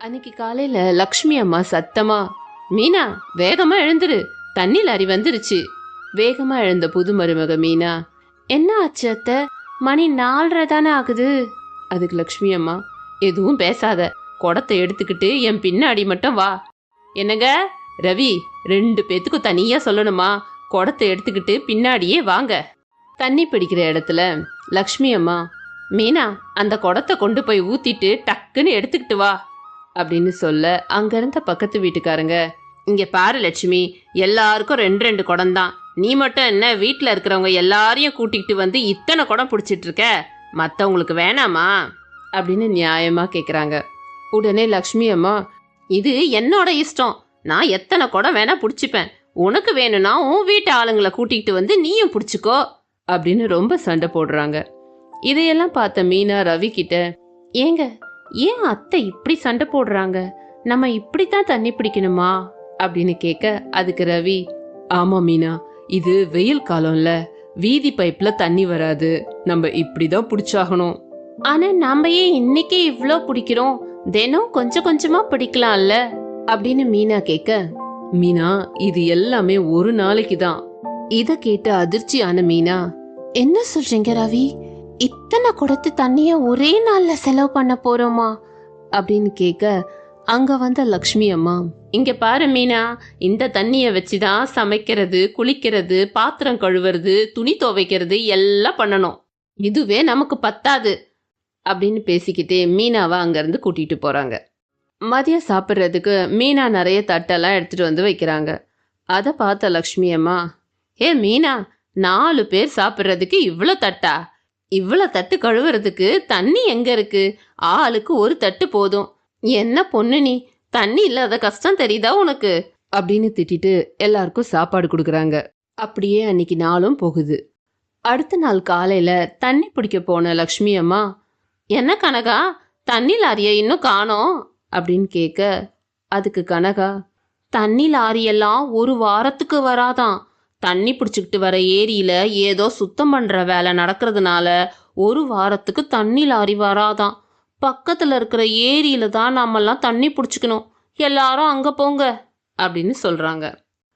அன்னைக்கு காலையில லக்ஷ்மி அம்மா சத்தமா, மீனா வேகமா எழுந்துரு, தண்ணி லாரி வந்துருச்சு. வேகமா எழுந்த புது மருமக மீனா, என்ன ஆச்சு அத்தை, மணி 4:30 தானே ஆகுது. அதுக்கு லக்ஷ்மி அம்மா, எதுவும் பேசாத, குடத்தை எடுத்துக்கிட்டு என் பின்னாடி மட்டும் வா. என்னங்க ரவி, 2 பேத்துக்கும் தனியா சொல்லணுமா, குடத்தை எடுத்துக்கிட்டு பின்னாடியே வாங்க. தண்ணி பிடிக்கிற இடத்துல லக்ஷ்மி அம்மா, மீனா அந்த குடத்தை கொண்டு போய் ஊத்திட்டு டக்குன்னு எடுத்துக்கிட்டு வா அப்படின்னு சொல்ல, அங்க இருந்த பக்கத்து வீட்டுக்காரங்க, இங்க பாரு லட்சுமி, எல்லாருக்கும் 2 குடம் தான், நீ மட்டும் என்ன வீட்டுல இருக்கிறவங்க எல்லாரையும் கூட்டிகிட்டு வந்து இத்தனை குடம் பிடிச்சிட்டு இருக்க, மத்தவங்களுக்கு வேணாமா அப்படின்னு நியாயமா கேக்குறாங்க. உடனே லக்ஷ்மி அம்மா, இது என்னோட இஷ்டம், நான் எத்தனை குடம் வேணா பிடிச்சிப்பேன், உனக்கு வேணும்னா உன் வீட்டு ஆளுங்களை கூட்டிகிட்டு வந்து நீயும் பிடிச்சிக்கோ அப்படின்னு ரொம்ப சண்டை போடுறாங்க. இதையெல்லாம் பார்த்த மீனா ரவி கிட்ட, ஏங்க ஏன் அத்தை இப்படி சண்டை போடுறாங்க, நம்ம இப்படித்தான் தண்ணி பிடிக்கணுமா அப்படின்னு கேட்க, அதுக்கு ரவி, ஆமா மீனா, இது வெயில் காலம்ல, வீதி பைப்ல தண்ணி வராது, நம்ம இப்படிதான் பிடிச்சாகணும். ஆனா நாம ஏன் இன்னைக்கே இவ்ளோ பிடிக்கிறோம், தினம் கொஞ்சம் கொஞ்சமா பிடிக்கலாம்ல அப்படின்னு மீனா கேட்க, மீனா இது எல்லாமே ஒரு நாளைக்கு தான். இத கேட்டு அதிர்ச்சியான மீனா, என்ன சொல்றீங்க ரவி, இத்தனை குடத்து தண்ணிய ஒரே நாள்ல செலவு பண்ண போறோமா அப்படின்னு கேட்க, அங்க வந்த லக்ஷ்மி அம்மா, இங்க பாரு மீனா, இந்த தண்ணிய வச்சுதான் சமைக்கிறது, குளிக்கிறது, பாத்திரம் கழுவுறது, துணி துவைக்கிறது எல்லாம் பண்ணணும், இதுவே நமக்கு பத்தாது அப்படின்னு பேசிக்கிட்டே மீனாவை அங்க இருந்து கூட்டிட்டு போறாங்க. மதியம் சாப்பிட்றதுக்கு மீனா நிறைய தட்டெல்லாம் எடுத்துட்டு வந்து வைக்கிறாங்க. அதை பார்த்த லக்ஷ்மி அம்மா, ஏ மீனா, 4 பேர் சாப்பிட்றதுக்கு இவ்வளோ தட்டா, இவ்வளோ தட்டு கழுவுறதுக்கு தண்ணி எங்க இருக்கு, ஆளுக்கு ஒரு தட்டு போதும், என்ன பொண்ணு நீ, தண்ணி இல்லாத கஷ்டம் தெரியுதா உனக்கு அப்படின்னு திட்டிட்டு எல்லாருக்கும் சாப்பாடு கொடுக்குறாங்க. அப்படியே அன்னைக்கு நாளும் போகுது. அடுத்த நாள் காலையில தண்ணி பிடிக்க போன லக்ஷ்மி அம்மா, என்ன கனகா, தண்ணி லாரிய இன்னும் காணோம் அப்படின்னு கேட்க, அதுக்கு கனகா, தண்ணி லாரியெல்லாம் ஒரு வாரத்துக்கு வராதான், தண்ணி பிடிச்சிக்கிட்டு வர ஏரியில ஏதோ சுத்தம் பண்ற வேலை நடக்கிறதுனால ஒரு வாரத்துக்கு தண்ணி லாரி வராதான், பக்கத்துல இருக்கிற ஏரியில தான் நாமெல்லாம் தண்ணி பிடிச்சிக்கணும், எல்லாரும் அங்க போங்க அப்படின்னு சொல்றாங்க.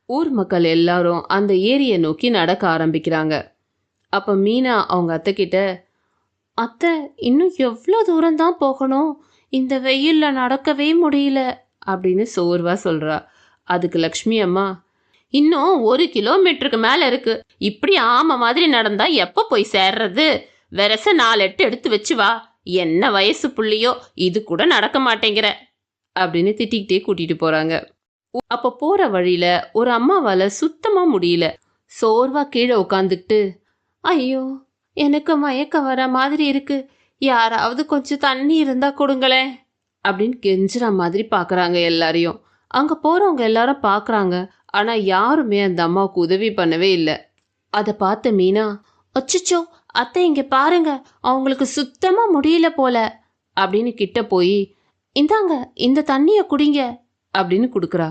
ஊர் மக்கள் எல்லாரும் அந்த ஏரியை நோக்கி நடக்க ஆரம்பிக்கிறாங்க. அப்ப மீனா அவங்க அத்தை கிட்ட, அத்தை இன்னும் எவ்வளோ தூரம் தான் போகணும், இந்த வெயில்ல நடக்கவே முடியல அப்படின்னு சோர்வா சொல்றா. அதுக்கு லக்ஷ்மி அம்மா, இன்னும் 1 கிலோமீட்டருக்கு மேல இருக்கு, இப்படி ஆமை மாதிரி நடந்தா எப்ப போய் சேர்றது, வெரச 4 எட்டு எடுத்து வச்சு வா, என்ன வயசு புள்ளியோ இது கூட நடக்க மாட்டேங்கிற அப்படின்னு திட்டிக்கிட்டே கூட்டிட்டு போறாங்க. அப்ப போற வழியில ஒரு அம்மாவால சுத்தமா முடியல, சோர்வா கீழே உட்காந்துக்கிட்டு, ஐயோ எனக்கு மயக்க வர மாதிரி இருக்கு, யாராவது கொஞ்சம் தண்ணி இருந்தா கொடுங்களேன் அப்படின்னு கெஞ்சுற மாதிரி பாக்குறாங்க எல்லாரையும். அங்க போறவங்க எல்லாரும் பாக்குறாங்க, ஆனா யாருமே அந்த அம்மாவுக்கு உதவி பண்ணவே இல்லை. அதை பார்த்த மீனா, அச்சச்சோ அத்தை இங்க பாருங்க, அவங்களுக்கு சுத்தமா முடியல போல அப்படின்னு கிட்ட போய், இந்தாங்க இந்த தண்ணிய குடிங்க அப்படின்னு குடுக்குறா.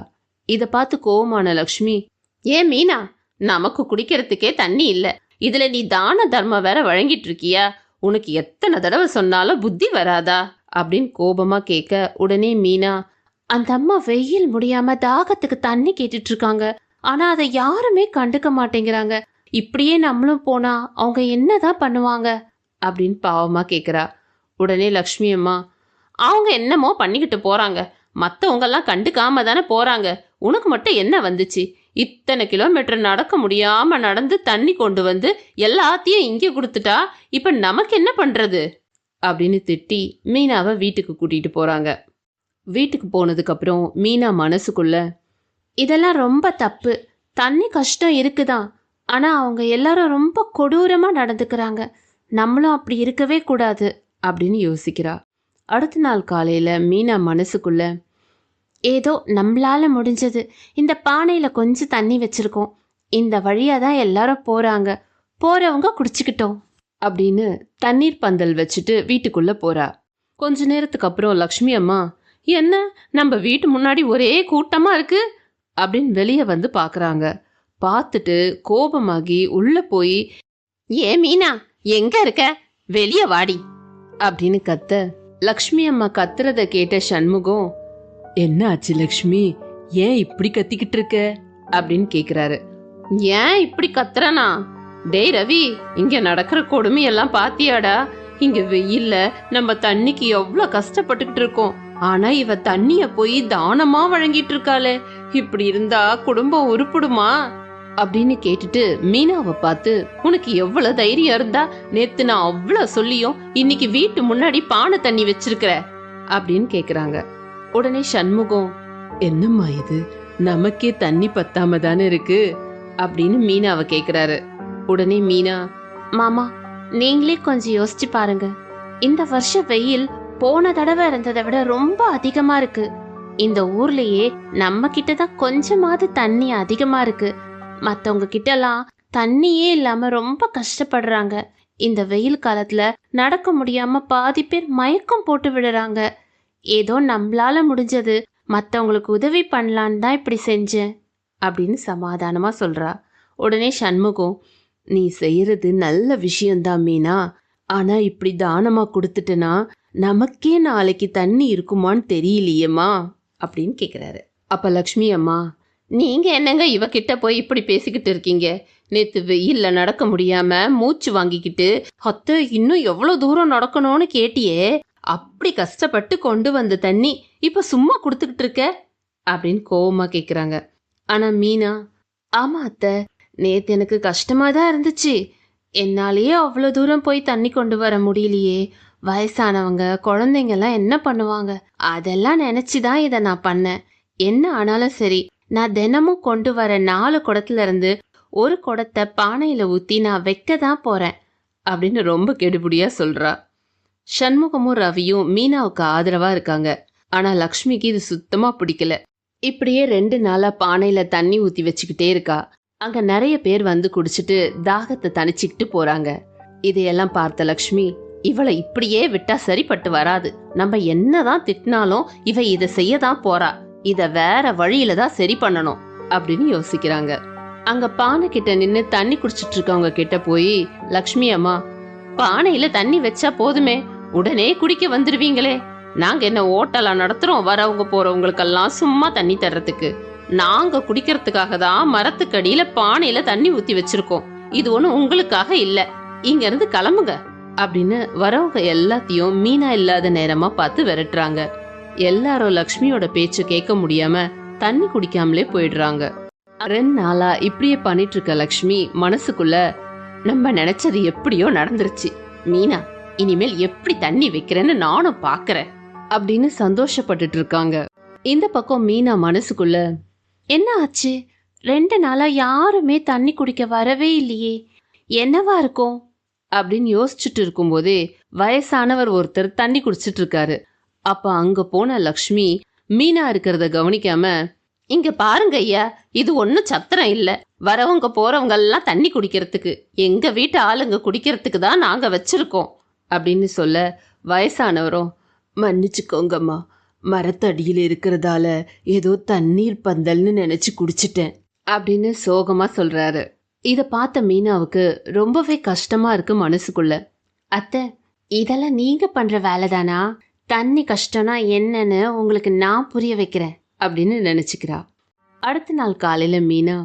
இத பார்த்து கோவமான லக்ஷ்மி, ஏன் மீனா, நமக்கு குடிக்கிறதுக்கே தண்ணி இல்ல, இதுல நீ தான தர்மம் வேற வழங்கிட்டு இருக்கியா, உனக்கு எத்தனை தடவை சொன்னாலும் புத்தி வராதா அப்படின்னு கோபமா கேட்க, உடனே மீனா, அந்த அம்மா வெயில் முடியாம தாகத்துக்கு தண்ணி கேட்டுட்டு இருக்காங்க, ஆனா அதை யாருமே கண்டுக்க மாட்டேங்கிறாங்க, இப்படியே நம்மளும் போனா அவங்க என்னதான் பண்ணுவாங்க அப்படின்னு பாவமா கேக்குறா. உடனே லக்ஷ்மி அம்மா, அவங்க என்னமோ பண்ணிக்கிட்டு போறாங்க, மத்தவங்க எல்லாம் கண்டுக்காம தானே போறாங்க, உனக்கு மட்டும் என்ன வந்துச்சு, இத்தனை கிலோமீட்டர் நடக்க முடியாம நடந்து தண்ணி கொண்டு வந்து எல்லாத்தையும் இங்கே கொடுத்துட்டா இப்ப நமக்கு என்ன பண்றது அப்படின்னு திட்டி மீனாவை வீட்டுக்கு கூட்டிட்டு போறாங்க. வீட்டுக்கு போனதுக்கு அப்புறம் மீனா மனசுக்குள்ள, இதெல்லாம் ரொம்ப தப்பு, தண்ணி கஷ்டம் இருக்குதான், ஆனா அவங்க எல்லாரும் ரொம்ப கொடூரமா நடந்துக்கிறாங்க, நம்மளும் அப்படி இருக்கவே கூடாது அப்படின்னு யோசிக்கிறா. அடுத்த நாள் காலையில மீனா மனசுக்குள்ள, ஏதோ நம்மளால முடிஞ்சது, இந்த பானையில கொஞ்சம் தண்ணி வச்சிருக்கோம், இந்த வழியா தான் எல்லாரும் போறாங்க, போறவங்க குடிச்சுக்கிட்டோம் அப்படின்னு தண்ணீர் பந்தல் வச்சுட்டு வீட்டுக்குள்ள போறா. கொஞ்ச நேரத்துக்கு அப்புறம் லக்ஷ்மி அம்மா, என்ன நம்ம வீட்டு முன்னாடி ஒரே கூட்டமா இருக்கு அப்படின்னு வெளியே வந்து பாக்குறாங்க. பார்த்துட்டு கோபமாகி உள்ள போய், ஏ மீனா எங்க இருக்க, வெளியே வாடி அப்படின்னு கத்த, லக்ஷ்மி அம்மா கத்துறத கேட்ட சண்முகம், என்ன ஆச்சு லக்ஷ்மி, ஏன் இப்படி கத்திக்கிட்டு இருக்க அப்படின்னு கேக்குறாரு. ஏன் இப்படி கத்துறனா? டேய் ரவி, இங்க நடக்கிற கொடுமையெல்லாம் பாத்தியாடா? இங்க வெயில்ல நம்ம தண்ணிக்கு எவ்வளவு கஷ்டப்பட்டுக்கிட்டு இருக்கோம். ஆனா இவ தண்ணிய போய் தானமா வழங்கிட்டு இருக்காளே, இப்படி இருந்தா குடும்பம் உருப்படுமா அப்படின்னு கேட்டுட்டு மீனாவை பார்த்து, உனக்கு எவ்வளவு தைரியம் இருந்தா நேத்து நான் அவ்வளவு சொல்லியும் இன்னைக்கு வீட்டு முன்னாடி பானை தண்ணி வச்சிருக்கிற அப்படின்னு கேக்குறாங்க. உடனே சண்முகம், என்னம்மா இது, நமக்கே தண்ணி பத்தாம தானே இருக்கு அப்படின்னு மீனாவை கேக்குறாரு. உடனே மீனா, மாமா நீங்களே கொஞ்சம் யோசிச்சு பாருங்க, இந்த வருஷ வெயில் போன தடவை இருந்ததை விட ரொம்ப அதிகமா இருக்கு. இந்த ஊர்லயே நம்ம கிட்டதான் கொஞ்சமாவது தண்ணி அதிகமா இருக்கு. மத்தவங்க கிட்ட எல்லாம் தண்ணியே இல்லாம ரொம்ப கஷ்டப்படுறாங்க. இந்த வெயில் காலத்துல நடக்க முடியாம பாதி பேர் மயக்கம் போட்டு விடுறாங்க. ஏதோ நம்மளால முடிஞ்சது மத்தவங்களுக்கு உதவி பண்ணலான்னு தான் இப்படி செஞ்சேன் அப்படின்னு சமாதானமா சொல்றா. உடனே சண்முகம், நீ செய்யறது நல்ல விஷயம்தான் மீனா, ஆனா இப்படி தானமா கொடுத்துட்டனா நமக்கே நாளைக்கு தண்ணி இருக்குமான்னு தெரியலையேம்மா அப்படின்னு கேக்குறாரு. அப்ப லக்ஷ்மி அம்மா, நீங்க என்னங்க இவகிட்ட போய் இப்படி பேசிக்கிட்டு இருக்கீங்க? நேத்து வெயில்ல நடக்க முடியாம மூச்சு வாங்கிக்கிட்டு அத்தை இன்னும் எவ்வளவு தூரம் நடக்கணும்னு கேட்டியே, அப்படி கஷ்டப்பட்டு கொண்டு வந்த தண்ணி இப்ப சும்மா கொடுத்துக்கிட்டு இருக்க அப்படின்னு கோவமா கேக்குறாங்க. ஆனா மீனா, ஆமா அத்தை, நேத்து எனக்கு கஷ்டமா தான் இருந்துச்சு. என்னாலேயே அவ்வளவு தூரம் போய் தண்ணி கொண்டு வர முடியலையே. வயசானவங்க குழந்தைங்க எல்லாம் என்ன பண்ணுவாங்க, அதெல்லாம் நினைச்சுதான் இத நான் பண்ணேன். என்ன ஆனாலும் சரி, நான் தினமும் கொண்டு வர 4 குடத்துல இருந்து ஒரு குடத்தை பானையில ஊத்தி நான் வைக்க தான் போறேன் அப்படின்னு ரொம்ப கெடுபடியா சொல்றா. சண்முகமும் ரவியும் மீனாவுக்கு ஆதரவா இருக்காங்க. ஆனா லக்ஷ்மிக்கு இது சுத்தமா பிடிக்கல. இப்படியே 2 நாளா பானையில தண்ணி ஊத்தி வச்சுக்கிட்டே இருக்கா. அங்க நிறைய பேர் வந்து குடிச்சிட்டு தாகத்தை தணிச்சுக்கிட்டு போறாங்க. இதையெல்லாம் பார்த்த லக்ஷ்மி, இவளை இப்படியே விட்டா சரிப்பட்டு வராது. நம்ம என்னதான் திட்டினாலும் இவ இத செய்யதான் போறா. இத வேற வழியில தான் சரி பண்ணணும் அப்படின்னு யோசிக்கிறாங்க. அங்க பானை கிட்ட நின்னு தண்ணி குடிச்சிட்டு இருக்கவங்க கிட்ட போய், லக்ஷ்மி அம்மா, பானையில தண்ணி வச்சா போதுமே, உடனே குடிக்க வந்துருவீங்களே. நாங்க என்ன ஓட்டலா நடத்துறோம் வரவங்க போறவங்களுக்கெல்லாம் சும்மா தண்ணி தர்றதுக்கு? நாங்க குடிக்கிறதுக்காக தான் மரத்துக்கடியில பானையில தண்ணி ஊத்தி வச்சிருக்கோம். இது ஒண்ணு உங்களுக்காக இல்ல. இங்க இருந்து கிளம்புங்க அப்படின்னு வரவங்க எல்லாத்தையும் மீனா இல்லாத நேரமா பார்த்து விரட்டுறாங்க. எல்லாரும் லக்ஷ்மியோட பேச்சு கேட்க முடியாம தண்ணி குடிக்காமலே போயிடுறாங்க. 2 நாளா இப்படியே பண்ணிட்டு இருக்க லக்ஷ்மி மனசுக்குள்ள, நம்ம நினைச்சது எப்படியோ நடந்துருச்சு. மீனா, இனிமேல் எப்படி தண்ணி வைக்கிறேன்னு நானும் பாக்குறேன் அப்படின்னு சந்தோஷப்பட்டுட்டு இருக்காங்க. இந்த பக்கம் மீனா மனசுக்குள்ள, என்ன ஆச்சு, 2 நாளா யாருமே தண்ணி குடிக்க வரவே இல்லையே, என்னவா இருக்கும் அப்படின்னு யோசிச்சுட்டு இருக்கும் போதே வயசானவர் ஒருத்தர் தண்ணி குடிச்சிட்டு இருக்காரு. அப்ப அங்க போன லக்ஷ்மி மீனா இருக்கிறத கவனிக்காம, இங்க பாருங்க ஐயா, இது ஒன்னும் சத்திரம் இல்ல. வரவங்க போறவங்க எல்லாம் தண்ணி குடிக்கிறதுக்கு, எங்க வீட்டு ஆளுங்க குடிக்கிறதுக்கு தான் நாங்க வச்சிருக்கோம் அப்படின்னு சொல்ல, வயசானவரும், மன்னிச்சுக்கோங்கம்மா, மரத்தடியில் இருக்கிறதால ஏதோ தண்ணீர் பந்தல்னு நினைச்சு குடிச்சிட்டேன் அப்படின்னு சோகமா சொல்றாரு. இத பார்த்த மீனாவுக்கு ரொம்பவே கஷ்டமா இருக்கு மனசுக்குள்ள. அத்தை, இதெல்லாம் நீங்க பண்ற வேலைதானா? தண்ணி கஷ்டம்னா என்னன்னு உங்களுக்கு நான் புரிய வைக்கிறேன் அப்படின்னு நினைச்சுக்கிறா. அடுத்த நாள் காலையில மீனா,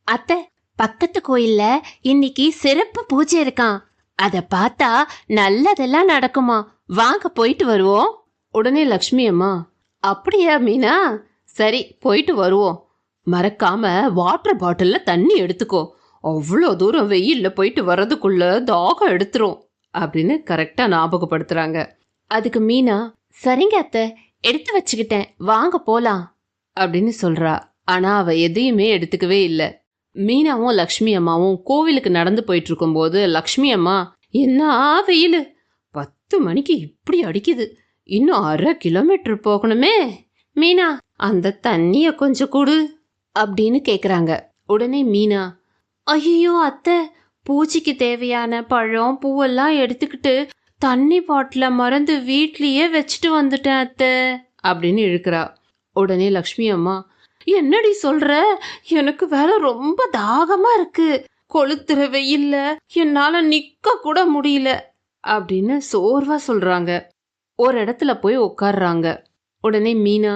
அத்தை, பக்கத்து கோயில்ல இன்னைக்கு சிறப்பு பூஜை இருக்கான், அத பார்த்தா நல்லதெல்லாம் நடக்குமா, வாங்க போயிட்டு வருவோம். உடனே லக்ஷ்மி அம்மா, அப்படியா மீனா, சரி போயிட்டு வருவோம். மறக்காம வாட்டர் பாட்டில்ல தண்ணி எடுத்துக்கோ, அவ்வளோ தூரம் வெயில்ல போயிட்டு வர்றதுக்குள்ள தாகம் எடுத்துரும் அப்படின்னு கரெக்டா ஞாபகப்படுத்துறாங்க. அதுக்கு மீனா, சரிங்க அத்தை, எடுத்து வச்சுக்கிட்டேன், வாங்க போலாம் அப்படின்னு சொல்றா. ஆனா அவ எதையுமே எடுத்துக்கவே இல்லை. மீனாவும் லக்ஷ்மி அம்மாவும் கோவிலுக்கு நடந்து போயிட்டு இருக்கும் போது லக்ஷ்மி அம்மா, என்ன வெயிலு, 10 மணிக்கு இப்படி அடிக்குது, இன்னும் 1/2 கிலோமீட்டர் போகணுமே, மீனா அந்த தண்ணிய கொஞ்சம் கொடு அப்படின்னு கேக்குறாங்க. உடனே மீனா, ஐயோ அத்தை, பூஜைக்கு தேவையான பழம் பூவெல்லாம் எடுத்துக்கிட்டு தண்ணி பாட்டில மறந்து வீட்லயே வச்சுட்டு வந்துட்டேன் அத்தை அப்படின்னு இழுக்கிறா. உடனே லக்ஷ்மி அம்மா, என்னடி சொல்ற, எனக்கு வேற ரொம்ப தாகமா இருக்கு, கொளுத்துற வெயில்ல என்னால நிக்க கூட முடியல அப்படின்னு சோர்வா சொல்றாங்க. ஒரு இடத்துல போய் உட்கார்றாங்க. உடனே மீனா,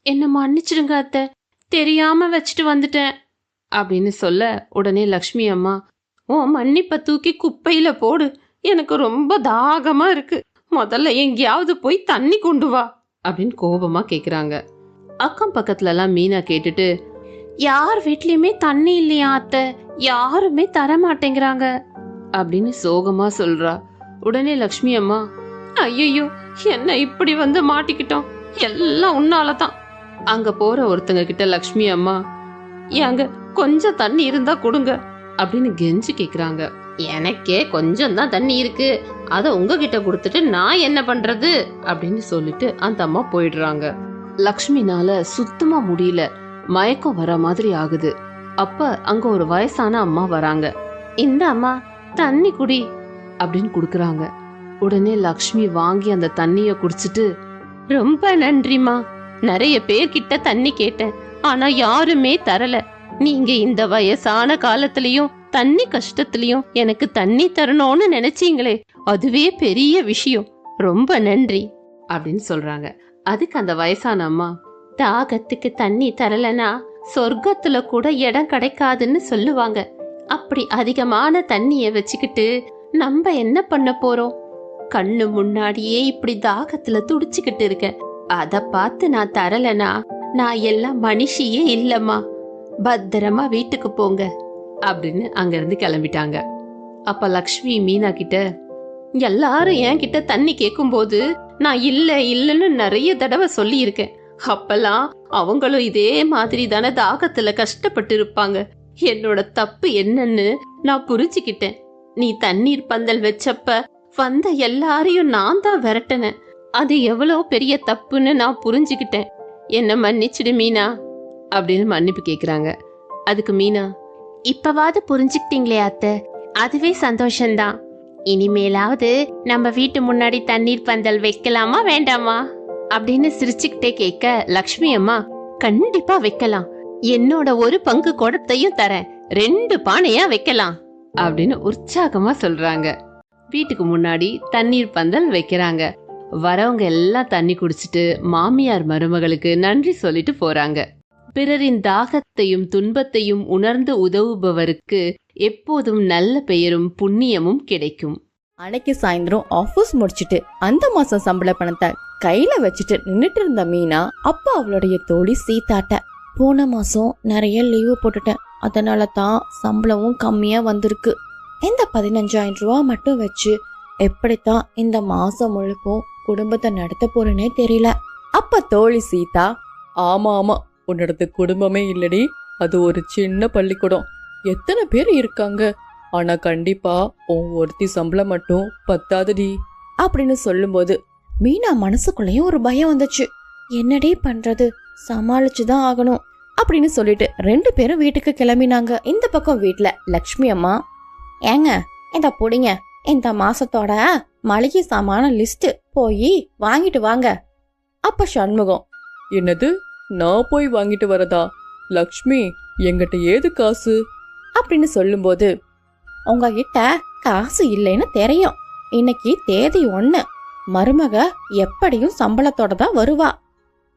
என்ன மன்னிச்சிடுங்க அத்தை, தெரியாம வச்சுட்டு வந்துட்டேன் அப்படின்னு சொல்ல உடனே லக்ஷ்மி அம்மா, உன் மன்னிப்பை தூக்கி குப்பையில போடு, எனக்கு ரொம்ப தாகமா இருக்கு, முதல்ல எங்கேயாவது போய் தண்ணி கொண்டு வா அப்படின்னு கோபமா கேக்குறாங்க. அக்கம் பக்கத்துல எல்லாம் மீனா கேட்டுட்டு, யார் வீட்லயுமே தண்ணி இல்லையா அத்தை, யாருமே தர மாட்டேங்கிறாங்க அப்படின்னு சோகமா சொல்றா. உடனே லக்ஷ்மி அம்மா, ஐயோ என்ன இப்படி வந்து மாட்டிக்கிட்டோம், எல்லாம் உன்னாலதான். அங்க போற ஒருத்தங்க கிட்ட லக்ஷ்மி அம்மா, ஏங்க கொஞ்சம் தண்ணி இருந்தா கொடுங்க அப்படின்னு கெஞ்சி கேக்குறாங்க. எனக்கே கொஞ்சம் தான் தண்ணி இருக்கு, அத உங்ககிட்ட கொடுத்துட்டு நான் என்ன பண்றது அப்படின்னு சொல்லிட்டு அந்த அம்மா போயிடுறாங்க. லக்ஷ்மினால சுத்தமா முடியல, மயக்கம் வர மாதிரி ஆகுது. அப்ப அங்க ஒரு வயசான அம்மா வராங்க. இந்த அம்மா தண்ணி குடி அப்படின்னு குடுக்கறாங்க. உடனே லக்ஷ்மி வாங்கி அந்த தண்ணிய குடிச்சிட்டு, ரொம்ப நன்றிமா, நிறைய பேர்கிட்ட தண்ணி கேட்டேன், ஆனா யாருமே தரல, நீங்க இந்த வயசான காலத்திலயும் தண்ணி கஷ்டத்திலயும் எனக்கு தண்ணி தரணும்னு நினைச்சீங்களே, அதுவே பெரிய விஷயம், ரொம்ப நன்றி அப்படின்னு சொல்றாங்க. அதுக்கு அந்த வயசான அம்மா, தாகத்துக்கு தண்ணி தரலனா சொர்க்கத்துல கூட இடம் கிடைக்காதுன்னு சொல்லுவாங்க, அப்படி அதிகமான தண்ணிய வச்சுக்கிட்டு நம்ம என்ன பண்ண போறோம், கண்ணு முன்னாடியே இப்படி தாகத்துல துடிச்சுக்கிட்டு இருக்க, அத பார்த்து நான் தரலனா நான் எல்லாம் மனுஷியே இல்லம்மா, பத்திரமா வீட்டுக்கு போங்க அப்படின்னு அங்க இருந்து கிளம்பிட்டாங்க. அப்ப லக்ஷ்மி மீனா கிட்ட, எல்லாரும் என்கிட்ட தண்ணி கேட்கும் போது நான் இல்ல இல்லன்னு நிறைய தடவை சொல்லி இருக்கேன், அப்பெல்லாம் அவங்களும் இதே மாதிரி தானே தாகத்துல கஷ்டப்பட்டு இருப்பாங்க, என்னோட தப்பு என்னன்னு நான் புரிஞ்சுக்கிட்டேன், நீ தண்ணீர் பந்தல் வச்சப்ப வந்த எல்லாரையும் நான் தான் விரட்டினேன், அது எவ்வளவு பெரிய தப்புன்னு நான் புரிஞ்சுக்கிட்டேன், என்ன மன்னிச்சிடு மீனா அப்படின்னு மன்னிப்பு கேக்குறாங்க. அதுக்கு மீனா, இப்பவாது புரிஞ்சுக்கிட்டீங்களே அத்தை, அதுவே சந்தோஷம்தான், இனிமேலாவது நம்ம வீட்டு முன்னாடி தண்ணீர் பந்தல் வைக்கலாமா வேண்டாமா அப்படின்னு சிரிச்சுக்கிட்டே கேட்க லக்ஷ்மி அம்மா, கண்டிப்பா வைக்கலாம், என்னோட ஒரு பங்கு குடத்தையும் தரேன், 2 பானையா வைக்கலாம் அப்படின்னு உற்சாகமா சொல்றாங்க. வீட்டுக்கு முன்னாடி தண்ணீர் பந்தல் வைக்கிறாங்க. வரவங்க எல்லாம் தண்ணி குடிச்சிட்டு மாமியார் மருமகளுக்கு நன்றி சொல்லிட்டு போறாங்க. பிறரின் தாகத்தையும் துன்பத்தையும் உணர்ந்து உதவுபவருக்கு எப்போதும் நல்ல பெயரும் புண்ணியமும் கிடைக்கும். அன்னைக்கு சாயந்தரம் ஆபீஸ் முடிச்சிட்டு அந்த மாசம் சம்பள பணத்தை கையில வச்சுட்டு நின்னுட்டு இருந்த மீனா அப்ப அவளுடைய தோழி சீதாட்ட, போன மாசம் நிறைய லீவு போட்டுட்டேன், அதனால தான் சம்பளமும் கம்மியா வந்திருக்கு, இந்த 15,000 ரூபாய் மட்டும் வச்சு எப்படித்தான் இந்த மாசம் முழுக்கும் குடும்பத்தை நடத்த போறேனே தெரியல. அப்ப தோழி சீதா, ஆமா ஆமா, உன்னோடது குடும்பமே இல்லடி, அது ஒரு சின்ன பள்ளிக்கூடம், எத்தனை பேர் இருக்காங்க, ஆனா கண்டிப்பா உன் ஒருத்தி சம்பளம் மட்டும் பத்தாதுடி அப்படின்னு சொல்லும்போது மீனா மனசுக்குள்ளேயும் ஒரு பயம் வந்துச்சு, என்னடி பண்றது, சமாளிச்சுதான் ஆகணும் அப்படின்னு சொல்லிட்டு 2 பேரும் வீட்டுக்கு கிளம்பினாங்க. இந்த பக்கம் வீட்டுல லக்ஷ்மி அம்மா, ஏங்க இந்த புடிங்க, இந்த மாசத்தோட மளிகை சாமான லிஸ்ட் போய் வாங்கிட்டு வாங்க. அப்ப சண்முகம், என்னது நான் போய் வாங்கிட்டு வரதா, லக்ஷ்மி எங்கிட்ட ஏது காசு அப்படின்னு சொல்லும்போது, உங்ககிட்ட காசு இல்லைன்னு தெரியும், இன்னைக்கு தேதி 1, மருமக எப்படியும் சம்பளத்தோட தான் வருவா,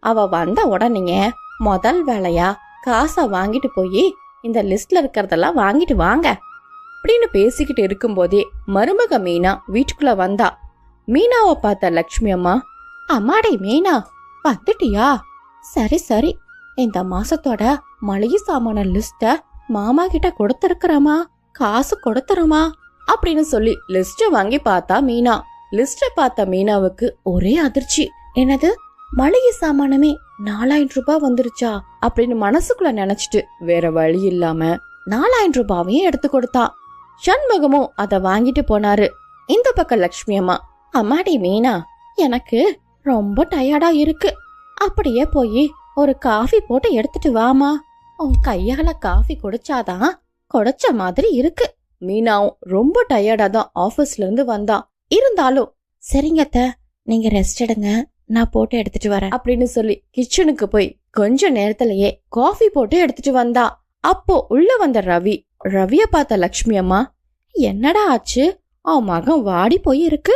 அவ வந்த உடனே முதல் வேலையா காசை வாங்கிட்டு போய் இந்த லிஸ்ட்ல இருக்கிறதெல்லாம் வாங்கிட்டு வாங்க அப்படின்னு பேசிக்கிட்டு இருக்கும்போதே மருமக மீனா வீட்டுக்குள்ள வந்தா. மீனாவை பார்த்த லக்ஷ்மி அம்மா, அம்மாடி மீனா வந்துட்டியா, சரி சரி, இந்த மாசத்தோட மளிகை சாமான லிஸ்ட மாமா கிட்ட கொடுத்துருக்கிறமா, காசு கொடுத்துருமா அப்படின்னு சொல்லி லிஸ்ட வாங்கி பார்த்தா மீனா. லிஸ்ட பார்த்த மீனாவுக்கு ஒரே அதிர்ச்சி, என்னது மளிகை சாமானமே 4,000 ரூபாய் வந்துருச்சா அப்படின்னு மனசுக்குள்ள நினைச்சிட்டு வேற வழி இல்லாம 4,000 ரூபாவையும் எடுத்து கொடுத்தா. சண்முகமும் அத வாங்கிட்டு போனாரு. இந்த பக்கம் லக்ஷ்மி அம்மா, அம்மாடி மீனா எனக்கு ரொம்ப டயர்டா இருக்கு, அப்படியே போய் ஒரு காஃபி போட்டு எடுத்துட்டு வாமா, உன் கையால காஃபி குடிச்சாதான் குடிச்ச மாதிரி இருக்கு. மீனாவும் ரொம்ப டயர்டா தான் ஆபீஸ்ல இருந்து வந்தா. இருந்தாலும் சரிங்கத்த, நீங்க ரெஸ்ட் எடுங்க, நான் போட்டு எடுத்துட்டு வரேன் அப்படின்னு சொல்லி கிச்சனுக்கு போய் கொஞ்ச நேரத்திலேயே காஃபி போட்டு எடுத்துட்டு வந்தா. அப்போ உள்ள வந்த ரவிய பார்த்த லக்ஷ்மி அம்மா, என்னடா ஆச்சு, அவன் மகன் வாடி போய் இருக்கு.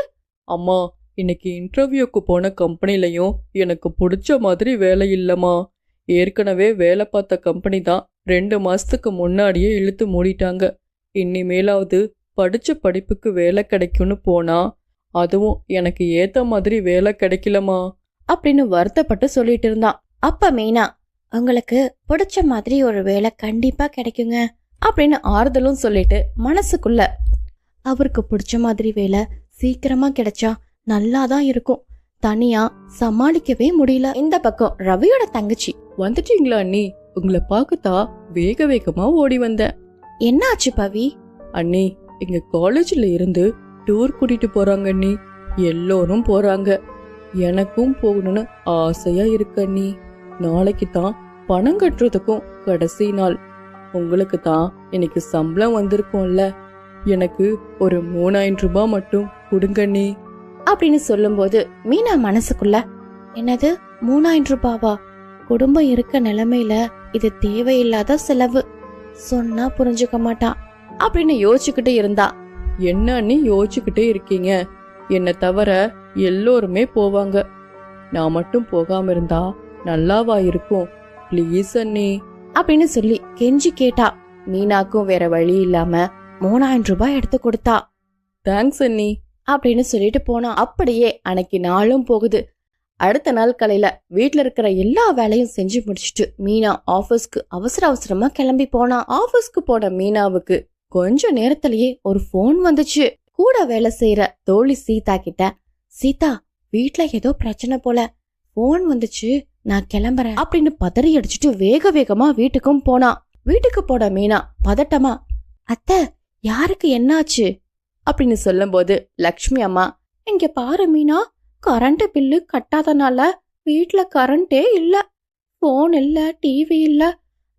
அம்மா இன்னைக்கு இன்டர்வியூக்கு போன கம்பெனிலையும் எனக்கு பிடிச்ச மாதிரி வேலை இல்லைம்மா. ஏற்கனவே வேலை பார்த்த கம்பெனி தான் 2 மாசத்துக்கு முன்னாடியே இழுத்து மூடிட்டாங்க. இனிமேலாவது படிச்ச படிப்புக்கு வேலை கிடைக்கும்னு போனா அதுவும் எனக்கு ஏத்த மாதிரி வேலை கிடைக்கலமா அப்படின்னு வருத்தப்பட்டு சொல்லிட்டு இருந்தான். அப்ப மீனா, உங்களுக்கு பிடிச்ச மாதிரி ஒரு வேலை கண்டிப்பா கிடைக்குங்க அப்படின்னு ஆறுதலும் சொல்லிட்டு மனசுக்குள்ள, அவருக்கு பிடிச்ச மாதிரி வேலை சீக்கிரமா கிடைச்சா நல்லாதான் இருக்கும், தனியா சமாளிக்கவே முடியல. இந்த பக்கம் ரவியோட தங்கச்சி, வந்துட்டீங்களா அண்ணி? உங்களை பார்க்கத்தா வேக வேகமா ஓடி வந்தேன். என்னாச்சு பவி? அண்ணி, எங்க காலேஜ்ல இருந்து டூர் கூட்டிட்டு போறாங்க அண்ணி. எல்லோரும் போறாங்க. எனக்கும் போகணும்னு ஆசையா இருக்கு அண்ணி. நாளைக்கு தான் பணம் கட்டுறதுக்கும் கடைசி நாள். உங்களுக்கு தான் இன்னைக்கு சம்பளம் வந்திருக்கும்ல, எனக்கு ஒரு 3000 ரூபாய் மட்டும் கொடுங்க அண்ணி அப்படின்னு சொல்லும்போது மீனா மனசுக்குள்ள, என்னது 3000 ரூபாவா? குடும்பம் இருக்க நிலைமையில இது தேவையில்லாத செலவு, சொன்னா புரிஞ்சுக்க மாட்டான் அப்படின்னு யோசிச்சுக்கிட்டு இருந்தா. என்ன அண்ணி யோசிச்சுக்கிட்டே இருக்கீங்க? என்னை தவிர எல்லோருமே போவாங்க, நான் மட்டும் போகாம இருந்தா நல்லாவா இருக்கும்? ப்ளீஸ் அண்ணி அப்படின்னு சொல்லி கெஞ்சி கேட்டா. மீனாக்கும் வேற வழி இல்லாம 3000 ரூபாய் எடுத்து கொடுத்தா. தேங்க்ஸ் அண்ணி அப்படின்னு சொல்லிட்டு போனா. அப்படியே அன்னைக்கு நாளும் போகுது. அடுத்த நாள் காலையில வீட்டுல இருக்கிற எல்லா வேலையும் செஞ்சு முடிச்சுட்டு மீனா ஆபீஸ்க்கு அவசர அவசரமா கிளம்பி போனா. ஆபீஸ்க்கு போன மீனாவுக்கு கொஞ்ச நேரத்திலேயே ஒரு போன் வந்துச்சு. கூட வேலை செய்யற தோழி சீதா கிட்ட, சீதா, வீட்டுல ஏதோ பிரச்சனை போல, போன் வந்துச்சு, நான் கிளம்புறேன் அப்படின்னு பதறி அடிச்சுட்டு வேக வேகமா வீட்டுக்கும் போனா. வீட்டுக்கு போன மீனா பதட்டமா, அத்தை, யாருக்கு என்னாச்சு அப்படின்னு சொல்லும் போது லக்ஷ்மி அம்மா, இங்க பாரு மீனா, கரண்ட் பில்லு கட்டாதனால வீட்டுல கரண்டே இல்ல, போன் இல்ல, டிவி இல்ல.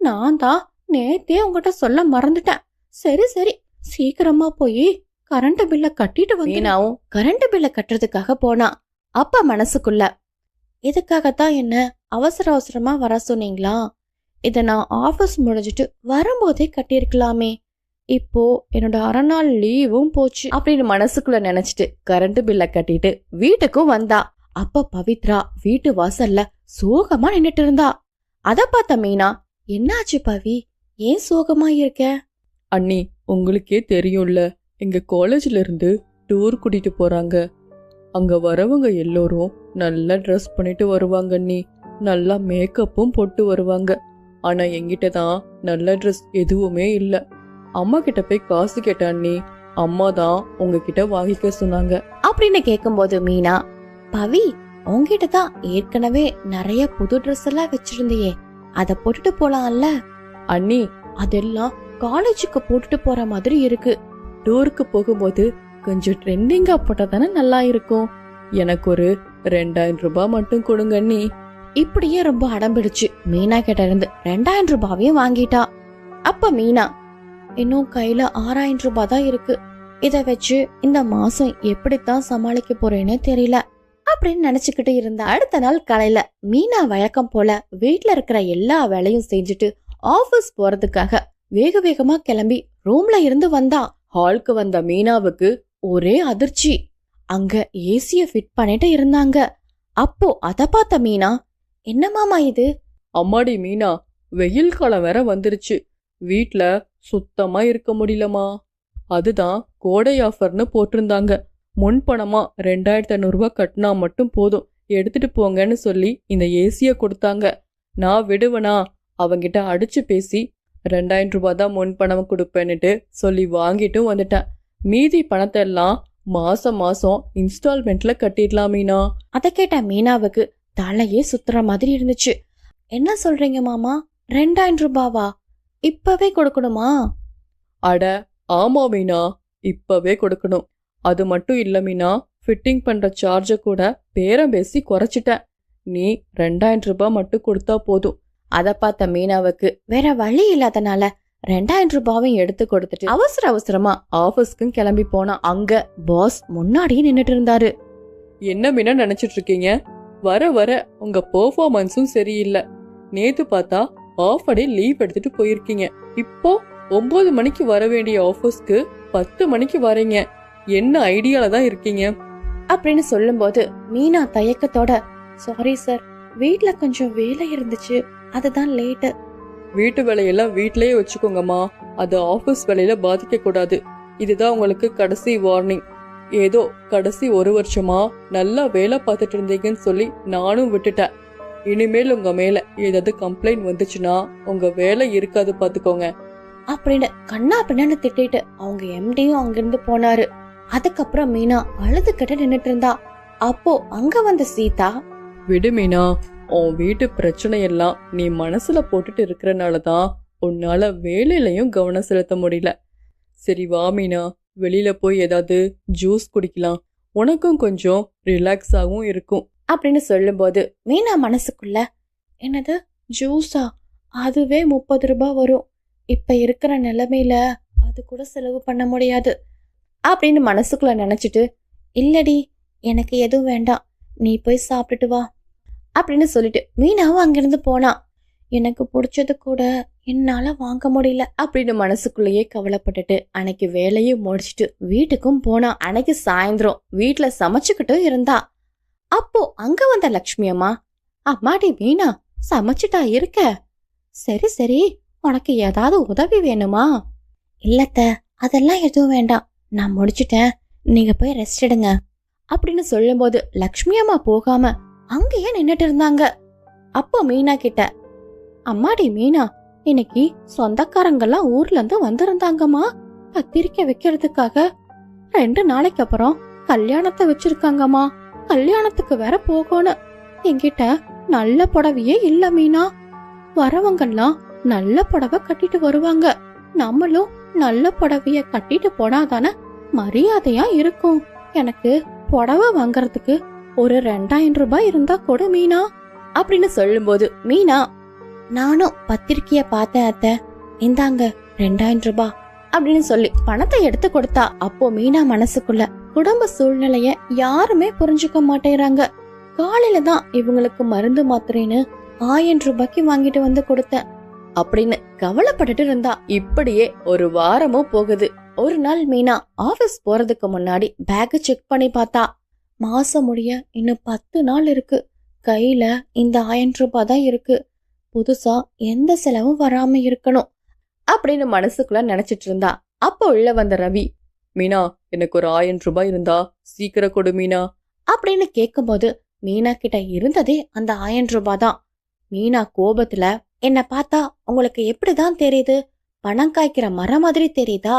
நான் தான் நேத்தே உங்ககிட்ட சொல்ல மறந்துட்டேன். சரி சரி, சீக்கிரமா போய் கரண்ட் பில்ல கட்டிட்டு வந்து. மீனாவும் கரண்ட் பில்ல கட்டுறதுக்காக போனா. அப்ப மனசுக்குள்ள, இதுக்காகத்தான் என்ன அவசர அவசரமா வர சொன்னீங்களா? இத நான் ஆபீஸ் முடிஞ்சிட்டு வரும்போதே கட்டியிருக்கலாமே. இப்போ என்னோட அரை நாள் லீவும் போச்சு அப்படின்னு மனசுக்குள்ள நினைச்சிட்டு கரண்ட் பில்ல கட்டிட்டு வீட்டுக்கும் வந்தா. அப்ப பவித்ரா வீட்டு வாசல்ல சோகமா நின்னுட்டு இருந்தா. அத பார்த்த மீனா, என்னாச்சு பவி, ஏன் சோகமா இருக்க? அண்ணி, உங்களுக்கே தெரியும்ல, எங்க காலேஜ்ல இருந்து டூர் கூட்டிட்டு போறாங்க. அங்க வரவங்க எல்லோரும் நல்லா ட்ரெஸ் பண்ணிட்டு வருவாங்க அண்ணி, நல்லா மேக்கப்பும் போட்டு வருவாங்க. ஆனா என்கிட்ட தான் நல்ல ட்ரெஸ் எதுவுமே இல்ல. அம்மா கிட்ட போய் காசு கேட்ட அண்ணி, அம்மா தான் உங்ககிட்ட வாங்கிக்க சொன்னாங்க அப்படின்னு கேக்கும்போது மீனா, பவி, உங்ககிட்ட தான் ஏற்கனவே நிறைய புது ட்ரெஸ் எல்லாம் வச்சிருந்தியே, அத போட்டுட்டு போலாம்ல. அண்ணி, அதெல்லாம் காலேஜுக்கு போட்டுட்டு போற மாதிரி இருக்கு. டூருக்கு போகும்போது கொஞ்சம் ட்ரெண்டிங்கா போட்டா தானே நல்லா இருக்கும். எனக்கு ஒரு 2000 ரூபாய் மட்டும் கொடுங்க அண்ணி. இப்படியே ரொம்ப அடம்பிடிச்சு மீனா கிட்ட இருந்து 2000 ரூபாவையும் வாங்கிட்டா. அப்ப மீனா, இன்னும் கையில 6000 ரூபாய் தான் இருக்கு, இத வச்சு இந்த மாசம் எப்படித்தான் சமாளிக்க போறேன்னு தெரியல அப்படின்னு நினைச்சுக்கிட்டு இருந்தா. அடுத்த நாள் காலையில மீனா வழக்கம் போல வீட்டுல இருக்கிற எல்லா வேலையும் செஞ்சுட்டு ஆபீஸ் போறதுக்காக வேக வேகமா கிளம்பி ரூம்ல இருந்து வந்தா. ஹாலுக்கு வந்த மீனாவுக்கு ஒரே அதிர்ச்சி. அங்க ஏசிய ஃபிட் பண்ணிட்டு இருந்தாங்க. அப்போ அத பார்த்த மீனா, என்ன மாமா இது? அம்மாடி மீனா, வெயில் காலம் வேற வந்துருச்சு, வீட்ல சுத்தமா இருக்க முடியலமா. அதுதான் கோடை ஆஃபர்னு போட்டிருந்தாங்க. முன்பணமா 2500 ரூபாய் கட்டினா மட்டும் போதும், எடுத்துட்டு போங்கன்னு சொல்லி இந்த ஏசிய கொடுத்தாங்க. நான் விடுவனா? அவங்கிட்ட அடிச்சு பேசி 2000 ரூபாய் தான் முன்பணம் கொடுப்பேன்னுட்டு சொல்லி வாங்கிட்டும் வந்துட்டேன். மீதி பணத்தை எல்லாம் மாசம் மாசம் இன்ஸ்டால்மெண்ட்ல கட்டிடலாம் மீனா. அத கேட்ட மீனாவுக்கு தலையே சுத்துற மாதிரி இருந்துச்சு. என்ன சொல்றீங்க மாமா, 2000 ரூபாவா? இப்பவே கொடுக்கணுமா? அட ஆமா மீனா, இப்பவே கொடுக்கணும். அது மட்டும் இல்ல மீனா, ஃபிட்டிங் பண்ற சார்ஜ கூட பேரம் பேசி குறைச்சிட்டேன். நீ 2000 ரூபாய் மட்டும் கொடுத்தா போதும். அத பார்த்த மீனாவுக்கு வேற வழி இல்லாதனால 2000 ரூபாயும் எடுத்து கொடுத்துட்டு அவசர அவசரமா ஆபீஸ்க்கும் கிளம்பி போனா. அங்க பாஸ் முன்னாடியே நின்னுட்டு இருந்தாரு. என்ன மீனா நினைச்சிட்டு இருக்கீங்க? வர வர உங்க பெர்ஃபார்மன்ஸும் சரியில்லை. நேத்து பார்த்தா ஆஃப் டே லீவ் எடுத்துட்டு போயிருக்கீங்க. இப்போ 9 மணிக்கு வர வேண்டிய ஆபீஸ்க்கு 10 மணிக்கு வரீங்க. என்ன ஐடியால தான் இருக்கீங்க அப்படின்னு சொல்லும்போது மீனா தயக்கத்தோட, சாரி சார், வீட்ல கொஞ்சம் வேலை இருந்துச்சு, அதுதான் லேட்டு. வீட்டு வேலையெல்லாம் வீட்லயே வச்சுக்கோங்கம்மா, அது ஆபீஸ் வேலையில பாதிக்க கூடாது. இதுதான் உங்களுக்கு கடைசி வார்னிங். ஏதோ கடைசி 1 வருஷமா நல்லா வேலை பார்த்துட்டு இருந்தீங்கன்னு சொல்லி நானும் விட்டுட்டேன். இனிமேல் உங்க மேல ஏதாவது கம்ப்ளைண்ட் வந்துச்சுன்னா உங்க வேலை இருக்காது பாத்துக்கோங்க அப்படின்னு கண்ணா பின்னான்னு திட்டிட்டு அவங்க எம்டியும் அங்கிருந்து போனாரு. அதுக்கப்புறம் மீனா அழுதுகிட்ட நின்னுட்டு இருந்தா. அப்போ அங்க வந்த சீதா, விடு மீனா, உன் வீட்டு பிரச்சனையெல்லாம் நீ மனசுல போட்டுட்டு இருக்கறனாலதான் உன்னால வேலையிலயும் கவனம் செலுத்த முடியல. சரி வா மீனா, வெளியில போய் ஏதாவது ஜூஸ் குடிக்கலாம், உனக்கும் கொஞ்சம் ரிலாக்ஸாகவும் இருக்கும் அப்படின்னு சொல்லும்போது மீனா மனசுக்குள்ள, என்னது ஜூஸா, அதுவே 30 ரூபாய் வரும், இப்ப இருக்கிற நிலைமையில அது கூட செலவு பண்ண முடியாது அப்படின்னு மனசுக்குள்ள நினைச்சிட்டு, இல்லடி எனக்கு எதுவும் வேண்டாம், நீ போய் சாப்பிட்டுட்டு வா அப்படின்னு சொல்லிட்டு மீனாவும் அங்கிருந்து போனா. எனக்கு பிடிச்சது கூட என்னால வாங்க முடியல அப்படின்னு மனசுக்குள்ளேயே கவலைப்பட்டுட்டு அன்னைக்கு வேலையும் முடிச்சிட்டு வீட்டுக்கும் போனா. அன்னைக்கு சாயந்தரம் வீட்டுல சமைச்சுக்கிட்டும் இருந்தா. அப்போ அங்க வந்த லக்ஷ்மி அம்மா, அம்மாடி மீனா, சமைச்சிட்டா இருக்க? சரி சரி, உனக்கு ஏதாவது உதவி வேணுமா? இல்லத்த, அதெல்லாம் எதுவும் வேண்டாம், நான் முடிச்சிட்டேன், நீங்க போய் ரெஸ்ட் எடுங்க அப்படின்னு சொல்லும்போது லக்ஷ்மி அம்மா போகாம அங்கேயே நின்னுட்டு இருந்தாங்க. அப்போ மீனா கிட்ட, அம்மாடி மீனா, இன்னைக்கு சொந்தக்காரங்கெல்லாம் ஊர்ல இருந்து வந்திருந்தாங்கம்மா, பத்திரிக்கை வைக்கிறதுக்காக. 2 நாளைக்கு அப்புறம் கல்யாணத்தை வச்சிருக்காங்கம்மா, கல்யாணத்துக்கு வேற போகணும். என்கிட்ட நல்ல புடவையே இல்ல மீனா, வரவங்கெல்லாம் நல்ல புடவை கட்டிட்டு வருவாங்க, நம்மளும் நல்ல புடவைய கட்டிட்டு போனாதானே மரியாதையா இருக்கும். எனக்கு புடவை வாங்கறதுக்கு ஒரு 2000 ரூபாய் இருந்தா கூட மீனா அப்படின்னு சொல்லும்போது மீனா, நானும் பத்திரிக்கைய பார்த்தேன் அத்தை, இந்தாங்க 2000 ரூபாய் அப்படின்னு சொல்லி பணத்தை எடுத்து கொடுத்தா. அப்போ மீனா மனசுக்குள்ள, குடும்ப சூழ்நிலைய யாருமே புரிஞ்சுக்க மாட்டேறாங்க, காலையில தான் இவங்களுக்கு மருந்து மாத்திரைன்னு 1000 ரூபாய்க்கு வாங்கிட்டு வந்து கொடுத்தேன் அப்படின்னு கவலைப்பட்டுட்டு இருந்தா. இப்படியே ஒரு வாரமும் போகுது. ஒரு நாள் மீனா ஆபீஸ் போறதுக்கு முன்னாடி பேக் செக் பண்ணி பார்த்தா. மாசம் முடிய இன்னும் 10 நாள் இருக்கு, கையில இந்த 1000 ரூபாய் தான் இருக்கு, புதுசா எந்த செலவும் வராம இருக்கணும் அப்படின்னு மனசுக்குள்ள நினைச்சிட்டு இருந்தா. அப்போ உள்ள வந்த ரவி, மீனா, எனக்கு ஒரு 1000 ரூபாய் இருந்தா சீக்கிரம் கொடு மீனா அப்படின்னு கேக்கும்போது மீனா கிட்ட இருந்ததே அந்த 1000 ரூபாய் தான். மீனா கோபத்துல, என்ன பார்த்தா உங்களுக்கு எப்படிதான் தெரியுது, பணம் காய்க்கிற மரம் மாதிரி தெரியுதா?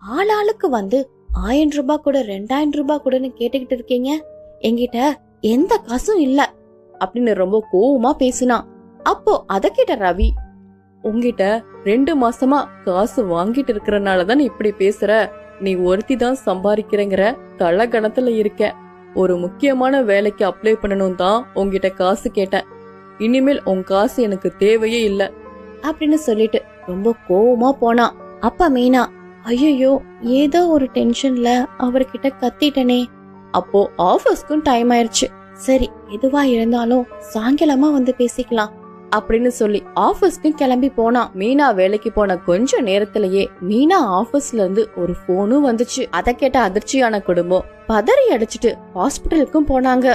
ஆளாளுக்கு வந்து 1000 ரூபாய் கூட 2000 ரூபாய் கூடன்னு கேட்டுக்கிட்டு இருக்கீங்க, என்கிட்ட எந்த காசும் இல்ல அப்படின்னு ரொம்ப கோவமா பேசினான். அப்போ அத கேட்ட ரவி, உங்ககிட்ட 2 மாசமா காசு வாங்கிட்டு இருக்கறனாலதான் இப்படி பேசுற, நீ ஒருத்தி தான் சம்பாதிக்கிறேங்கிற தலகணத்துல இருக்க. ஒரு முக்கியமான வேலைக்கு அப்ளை பண்ணணும் தான் உங்ககிட்ட காசு கேட்டேன், இனிமேல் உன் காசு எனக்கு தேவையே இல்ல அப்படின்னு சொல்லிட்டு ரொம்ப கோவமா போனா. அப்ப மீனா, ஐயோ ஏதோ ஒரு டென்ஷன்ல அவர்கிட்ட கத்திட்டனே. அப்போ ஆபீஸ்க்கும் டைம் ஆயிருச்சு, சரி எதுவா இருந்தாலும் சாயங்காலமா வந்து பேசிக்கலாம் அப்படின்னு சொல்லி ஆபீஸ்க்கும் கிளம்பி போனா. மீனா வேலைக்கு போன கொஞ்ச நேரத்திலேயே மீனா ஆபீஸ்ல இருந்து ஒரு போனும் வந்துச்சு. அத கேட்ட அதிர்ச்சியான குடும்பம் பதறி அடிச்சிட்டு ஹாஸ்பிட்டலுக்கும் போனாங்க.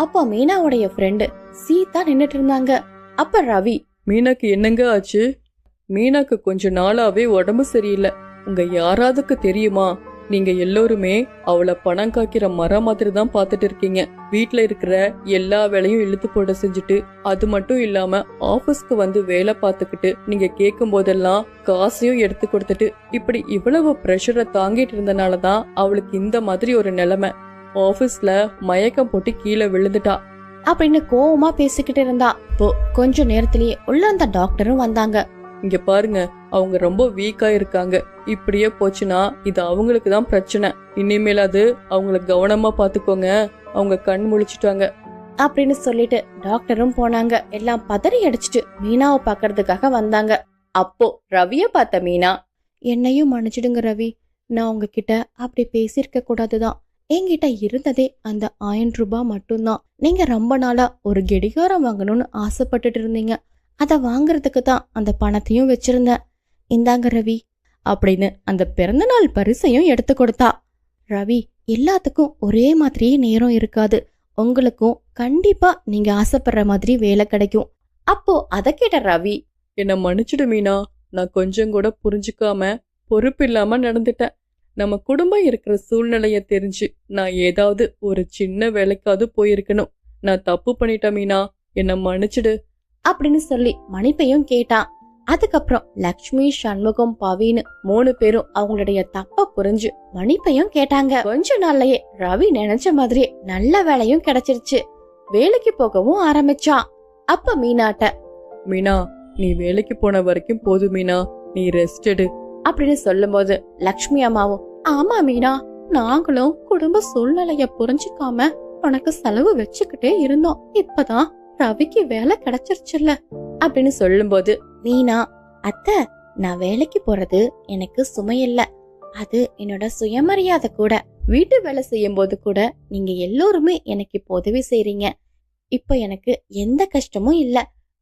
அப்ப மீனாவுடைய ஃப்ரெண்டு சீதா நின்னுட்டு இருந்தாங்க. அப்ப ரவி, மீனாக்கு என்னங்க ஆச்சு? மீனாக்கு கொஞ்ச நாளாவே உடம்பு சரியில்லை, உங்க யாராவதுக்கு தெரியுமா? நீங்க எல்லோருமே அவளை பணம் காய்க்கிற மரம் மாதிரி தான் பாத்துட்டு இருக்கீங்க. வீட்டுல இருக்கிற எல்லா வேலையும் இழுத்து போட செஞ்சுட்டு, அது மட்டும் இல்லாம ஆபீஸ்க்கு வந்து வேலை பார்த்துக்கிட்டு நீங்க கேட்கும் போதெல்லாம் காசையும் எடுத்து கொடுத்துட்டு, இப்படி இவ்வளவு பிரஷரை தாங்கிட்டு இருந்தனாலதான் அவளுக்கு இந்த மாதிரி ஒரு நிலைமை. ஆபீஸ்ல மயக்கம் போட்டு கீழே விழுந்துட்டா அப்படின்னு கோவமா பேசிக்கிட்டு இருந்தா. இப்போ கொஞ்ச நேரத்திலேயே உள்ள அந்த டாக்டரும் வந்தாங்க. இங்க பாருங்க, அவங்க ரொம்ப வீக்கா இருக்காங்க, இப்படியே போச்சுன்னா இது அவங்களுக்கு தான் பிரச்சனை, இனிமேல் அது அவங்களை கவனமா பாத்துக்கோங்க, அவங்க கண் முழிச்சிட்டாங்க அப்படின்னு சொல்லிட்டு டாக்டரும் போனாங்க. எல்லாம் பதறி அடிச்சிட்டு மீனாவை பாக்குறதுக்காக வந்தாங்க. அப்போ ரவிய பார்த்த மீனா, என்னையும் மன்னிச்சிடுங்க ரவி, நான் உங்ககிட்ட அப்படி பேசிருக்க கூடாதுதான், என்கிட்ட இருந்ததே அந்த 1000 ரூபாய் மட்டும்தான், நீங்க ரொம்ப நாளா ஒரு கெடிகாரம் வாங்கணும்னு ஆசைப்பட்டுட்டு இருந்தீங்க, அத வாங்குறதுக்கு தான் அந்த பணத்தையும் வச்சிருந்தேன், இந்தாங்க ரவி அப்படின்னு அந்த பிறந்தநாள் பரிசையும் எடுத்து கொடுத்தா. ரவி எல்லாத்துக்கும் ஒரே மாதிரியே நேரம் இருக்காது. உங்களுக்கும் கண்டிப்பா நீங்க ஆசைப்படுற மாதிரி வேலை கிடைக்கும். அப்போ அதை கேட்ட ரவி, என்ன மன்னிச்சிடு மீனா, நான் கொஞ்சம் கூட புரிஞ்சுக்காம பொறுப்பு இல்லாம நடந்துட்டேன். நம்ம குடும்பம் இருக்கிற சூழ்நிலைய தெரிஞ்சு நான் ஏதாவது ஒரு சின்ன வேலைக்காவது போயிருக்கணும். நான் தப்பு பண்ணிட்டேன் மீனா, என்ன மன்னிச்சிடு அப்படின்னு சொல்லி மன்னிப்பையும் கேட்டான். அதுக்கப்புறம் லக்ஷ்மி, சண்முகம், பவின்னு 3 பேரும் அவங்களுடைய தப்ப புரிஞ்சு மன்னிப்பையும் கேட்டாங்க. கொஞ்ச நாள்லயே ரவி நினைச்ச மாதிரியே நல்ல வேலையும் கிடைச்சிருச்சு. வேலைக்கு போகவும் ஆரம்பிச்சான். அப்ப மீனாட்ட, மீனா, நீ வேலைக்கு போன வரைக்கும் போதும் மீனா, நீ ரெஸ்ட் எடு அப்படின்னு சொல்லும் போது லக்ஷ்மி அம்மாவும், ஆமா மீனா, நாங்களும் குடும்ப சூழ்நிலைய புரிஞ்சுக்காம உனக்கு செலவு வச்சுக்கிட்டே இருந்தோம். இப்பதான் ரவிக்கு வேலை கிடைச்சிருச்சுல்ல அப்படின்னு சொல்லும் போது மீனா, அத்தை, நான் வேலைக்கு போறது எனக்கு சுமையில்ல, அது என்னோட சுயமரியாதை கூட. வீட்டு வேலை செய்யும் போது கூட நீங்க எல்லோருமே எனக்கு இப்போ உதவி செய்றீங்க. இப்ப எனக்கு எந்த கஷ்டமும் இல்ல,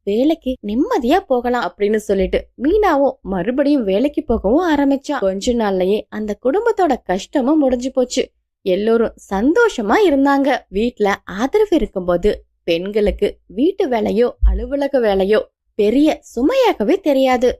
வேலைக்கு நிம்மதியா போகலாம் அப்படின்னு சொல்லிட்டு மீனாவும் மறுபடியும் வேலைக்கு போகவும் ஆரம்பிச்சா. கொஞ்ச நாள்லயே அந்த குடும்பத்தோட கஷ்டமும் முடிஞ்சு போச்சு. எல்லோரும் சந்தோஷமா இருந்தாங்க. வீட்ல ஆதரவு இருக்கும்போது பெண்களுக்கு வீட்டு வேலையோ அலுவலக வேலையோ பெரிய சுமையாகவே தெரியாது.